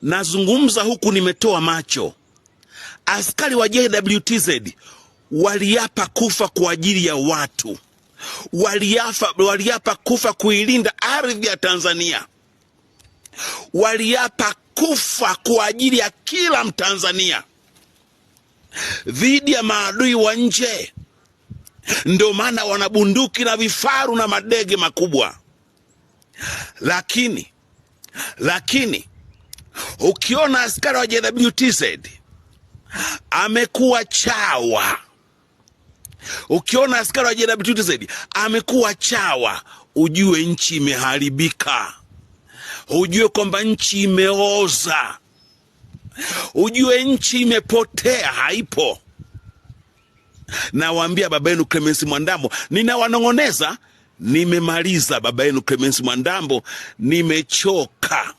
Nazungumza huku nimetoa macho. Askari wa JWTZ waliapa kufa kwa ajili ya watu. Waliapa kufa kuilinda ardhi ya Tanzania. Waliapa kufa kwa ajili ya kila Mtanzania dhidi ya maadui wa nje. Ndio maana wana bunduki na vifaru na madege makubwa. Lakini ukiona askari wa JWTZ amekuwa chawa, ukiona askari wa JWTZ amekuwa chawa, ujue nchi imeharibika, ujue kwamba nchi imeoza, ujue nchi imepotea, haipo. Nawaambia baba yenu Clemence Mwandambo, ninawanong'oneza, nimemaliza baba yenu Clemence Mwandambo, nimechoka.